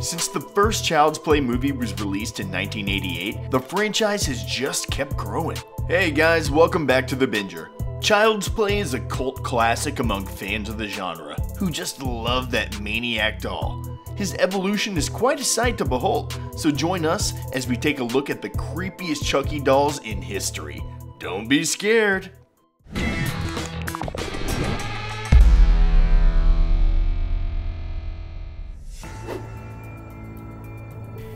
Since the first Child's Play movie was released in 1988, the franchise has just kept growing. Hey guys, welcome back to The Binger. Child's Play is a cult classic among fans of the genre, who just love that maniac doll. His evolution is quite a sight to behold, so join us as we take a look at the creepiest Chucky dolls in history. Don't be scared!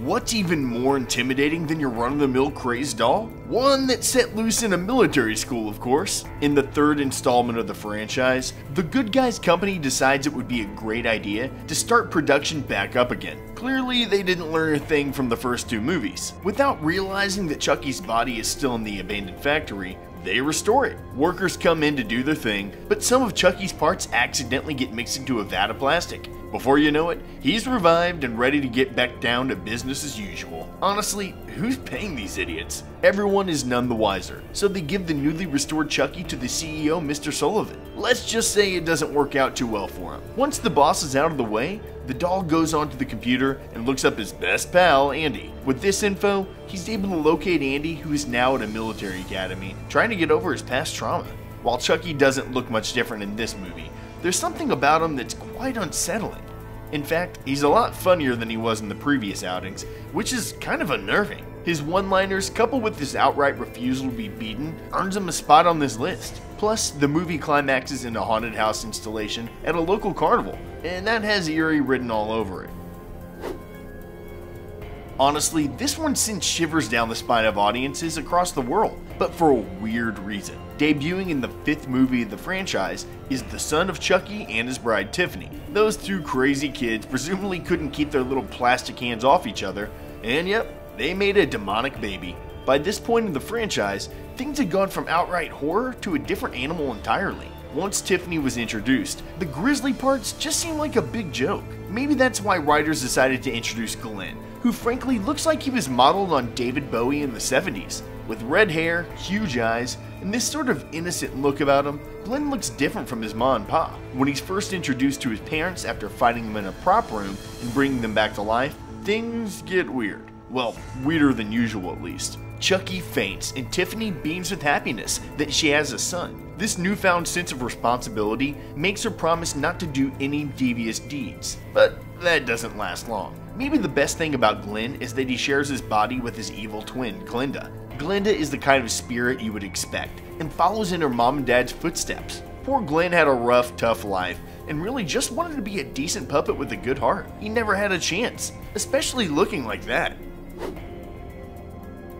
What's even more intimidating than your run-of-the-mill crazed doll? One that's set loose in a military school, of course. In the third installment of the franchise, the Good Guys Company decides it would be a great idea to start production back up again. Clearly, they didn't learn a thing from the first two movies. Without realizing that Chucky's body is still in the abandoned factory, they restore it. Workers come in to do their thing, but some of Chucky's parts accidentally get mixed into a vat of plastic. Before you know it, he's revived and ready to get back down to business as usual. Honestly, who's paying these idiots? Everyone is none the wiser, so they give the newly restored Chucky to the CEO, Mr. Sullivan. Let's just say it doesn't work out too well for him. Once the boss is out of the way, the doll goes onto the computer and looks up his best pal, Andy. With this info, he's able to locate Andy, who is now at a military academy, trying to get over his past trauma. While Chucky doesn't look much different in this movie, there's something about him that's quite unsettling. In fact, he's a lot funnier than he was in the previous outings, which is kind of unnerving. His one-liners, coupled with his outright refusal to be beaten, earns him a spot on this list. Plus, the movie climaxes in a haunted house installation at a local carnival, and that has eerie written all over it. Honestly, this one sends shivers down the spine of audiences across the world, but for a weird reason. Debuting in the fifth movie of the franchise is the son of Chucky and his bride Tiffany. Those two crazy kids presumably couldn't keep their little plastic hands off each other, and yep, they made a demonic baby. By this point in the franchise, things had gone from outright horror to a different animal entirely. Once Tiffany was introduced, the grisly parts just seemed like a big joke. Maybe that's why writers decided to introduce GLEN, who frankly looks like he was modeled on David Bowie in the 70s. With red hair, huge eyes, and this sort of innocent look about him, GLEN looks different from his ma and pa. When he's first introduced to his parents after fighting them in a prop room and bringing them back to life, things get weird. Well, weirder than usual at least. Chucky faints and Tiffany beams with happiness that she has a son. This newfound sense of responsibility makes her promise not to do any devious deeds, but that doesn't last long. Maybe the best thing about GLEN is that he shares his body with his evil twin, Glenda. Glenda is the kind of spirit you would expect, and follows in her mom and dad's footsteps. Poor GLEN had a rough, tough life, and really just wanted to be a decent puppet with a good heart. He never had a chance, especially looking like that.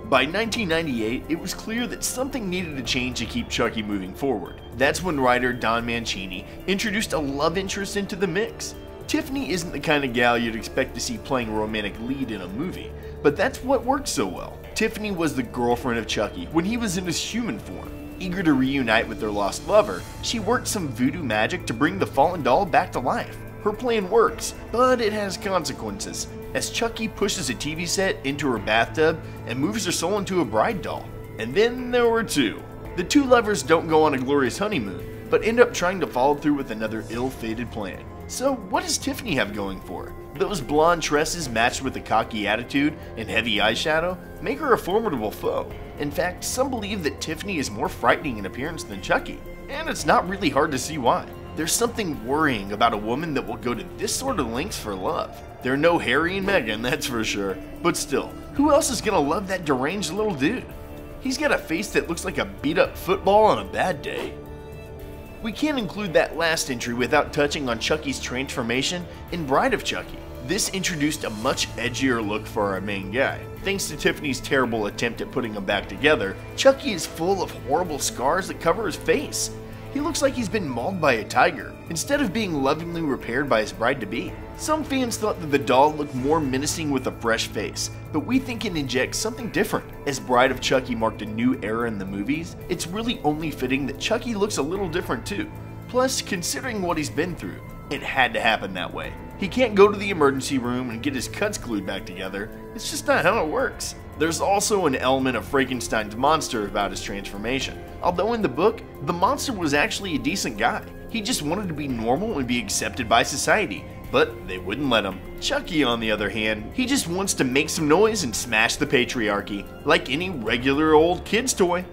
By 1998, it was clear that something needed to change to keep Chucky moving forward. That's when writer Don Mancini introduced a love interest into the mix. Tiffany isn't the kind of gal you'd expect to see playing a romantic lead in a movie, but that's what worked so well. Tiffany was the girlfriend of Chucky when he was in his human form. Eager to reunite with their lost lover, she worked some voodoo magic to bring the fallen doll back to life. Her plan works, but it has consequences, as Chucky pushes a TV set into her bathtub and moves her soul into a bride doll. And then there were two. The two lovers don't go on a glorious honeymoon, but end up trying to follow through with another ill-fated plan. So what does Tiffany have going for her? Those blonde tresses matched with a cocky attitude and heavy eyeshadow make her a formidable foe. In fact, some believe that Tiffany is more frightening in appearance than Chucky, and it's not really hard to see why. There's something worrying about a woman that will go to this sort of lengths for love. They're no Harry and Meghan, that's for sure. But still, who else is gonna love that deranged little dude? He's got a face that looks like a beat-up football on a bad day. We can't include that last entry without touching on Chucky's transformation in Bride of Chucky. This introduced a much edgier look for our main guy. Thanks to Tiffany's terrible attempt at putting him back together, Chucky is full of horrible scars that cover his face. He looks like he's been mauled by a tiger, instead of being lovingly repaired by his bride-to-be. Some fans thought that the doll looked more menacing with a fresh face, but we think it injects something different. As Bride of Chucky marked a new era in the movies, it's really only fitting that Chucky looks a little different too. Plus, considering what he's been through, it had to happen that way. He can't go to the emergency room and get his cuts glued back together. It's just not how it works. There's also an element of Frankenstein's monster about his transformation. Although in the book, the monster was actually a decent guy. He just wanted to be normal and be accepted by society, but they wouldn't let him. Chucky, on the other hand, he just wants to make some noise and smash the patriarchy, like any regular old kid's toy.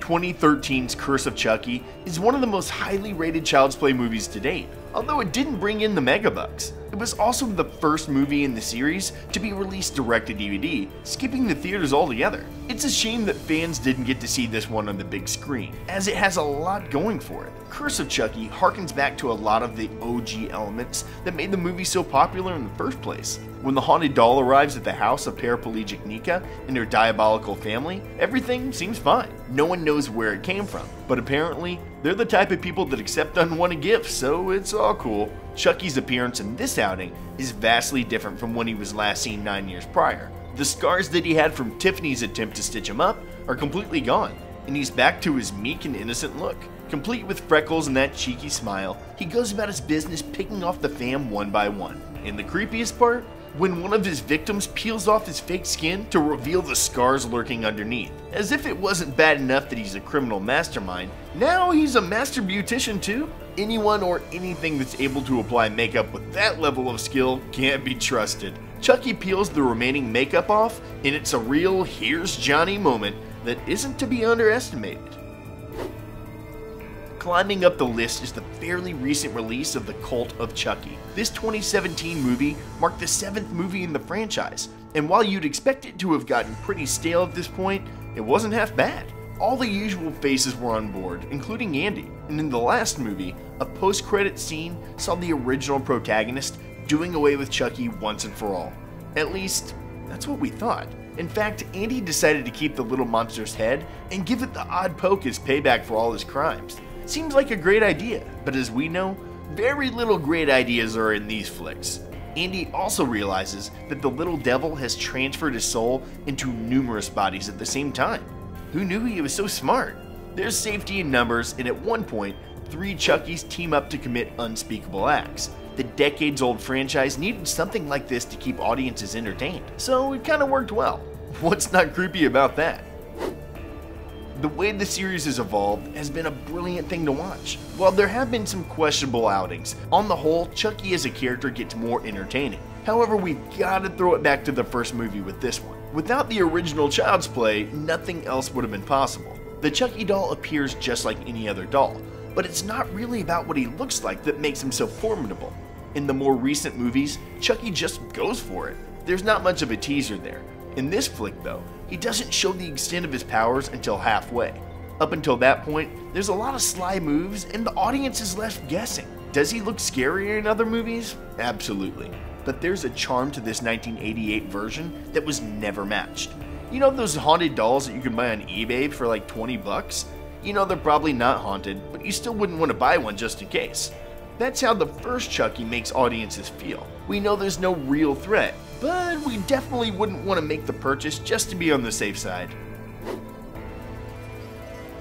2013's Curse of Chucky is one of the most highly rated Child's Play movies to date, although it didn't bring in the megabucks. It was also the first movie in the series to be released direct to DVD, skipping the theaters altogether. It's a shame that fans didn't get to see this one on the big screen, as it has a lot going for it. Curse of Chucky harkens back to a lot of the OG elements that made the movie so popular in the first place. When the haunted doll arrives at the house of paraplegic Nika and her diabolical family, everything seems fine. No one knows where it came from, but apparently, they're the type of people that accept unwanted gifts, so it's all cool. Chucky's appearance in this outing is vastly different from when he was last seen 9 years prior. The scars that he had from Tiffany's attempt to stitch him up are completely gone, and he's back to his meek and innocent look. Complete with freckles and that cheeky smile, he goes about his business picking off the fam one by one. And the creepiest part? When one of his victims peels off his fake skin to reveal the scars lurking underneath. As if it wasn't bad enough that he's a criminal mastermind, now he's a master beautician too? Anyone or anything that's able to apply makeup with that level of skill can't be trusted. Chucky peels the remaining makeup off, and it's a real "here's Johnny" moment that isn't to be underestimated. Climbing up the list is the fairly recent release of The Cult of Chucky. This 2017 movie marked the 7th movie in the franchise, and while you'd expect it to have gotten pretty stale at this point, it wasn't half bad. All the usual faces were on board, including Andy, and in the last movie, a post-credit scene saw the original protagonist doing away with Chucky once and for all. At least, that's what we thought. In fact, Andy decided to keep the little monster's head and give it the odd poke as payback for all his crimes. Seems like a great idea, but as we know, very little great ideas are in these flicks. Andy also realizes that the little devil has transferred his soul into numerous bodies at the same time. Who knew he was so smart? There's safety in numbers, and at one point, 3 Chuckies team up to commit unspeakable acts. The decades-old franchise needed something like this to keep audiences entertained, so it kinda worked well. What's not creepy about that? The way the series has evolved has been a brilliant thing to watch. While there have been some questionable outings, on the whole, Chucky as a character gets more entertaining. However, we've gotta throw it back to the first movie with this one. Without the original Child's Play, nothing else would have been possible. The Chucky doll appears just like any other doll, but it's not really about what he looks like that makes him so formidable. In the more recent movies, Chucky just goes for it. There's not much of a teaser there. In this flick though, he doesn't show the extent of his powers until halfway. Up until that point, there's a lot of sly moves and the audience is left guessing. Does he look scarier in other movies? Absolutely. But there's a charm to this 1988 version that was never matched. You know those haunted dolls that you can buy on eBay for like 20 bucks? You know they're probably not haunted, but you still wouldn't want to buy one just in case. That's how the first Chucky makes audiences feel. We know there's no real threat, but we definitely wouldn't want to make the purchase just to be on the safe side.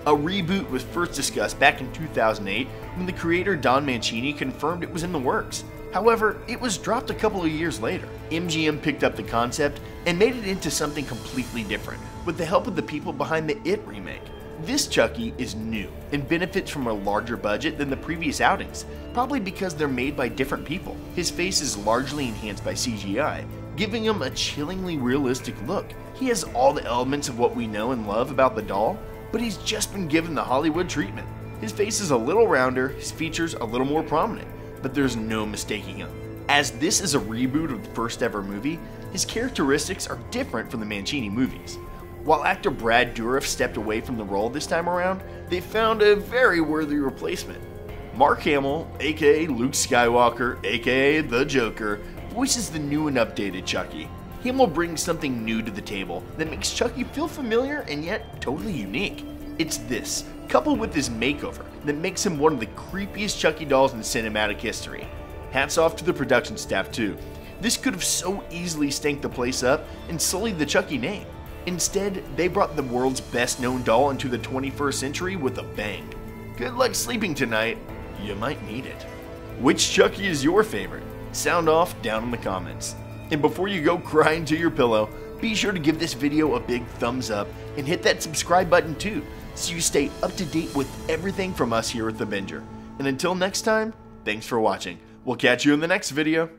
A reboot was first discussed back in 2008 when the creator Don Mancini confirmed it was in the works. However, it was dropped a couple of years later. MGM picked up the concept and made it into something completely different with the help of the people behind the It remake. This Chucky is new and benefits from a larger budget than the previous outings, probably because they're made by different people. His face is largely enhanced by CGI, giving him a chillingly realistic look. He has all the elements of what we know and love about the doll, but he's just been given the Hollywood treatment. His face is a little rounder, his features a little more prominent, but there's no mistaking him. As this is a reboot of the first ever movie, his characteristics are different from the Mancini movies. While actor Brad Dourif stepped away from the role this time around, they found a very worthy replacement. Mark Hamill, aka Luke Skywalker, aka the Joker, voices the new and updated Chucky. Hamill brings something new to the table that makes Chucky feel familiar and yet totally unique. It's this, coupled with his makeover, that makes him one of the creepiest Chucky dolls in cinematic history. Hats off to the production staff too. This could have so easily stanked the place up and sullied the Chucky name. Instead, they brought the world's best known doll into the 21st century with a bang. Good luck sleeping tonight, you might need it. Which Chucky is your favorite? Sound off down in the comments. And before you go crying to your pillow, be sure to give this video a big thumbs up and hit that subscribe button too, so you stay up to date with everything from us here at The Binger. And until next time, Thanks for watching. We'll catch you in the next video.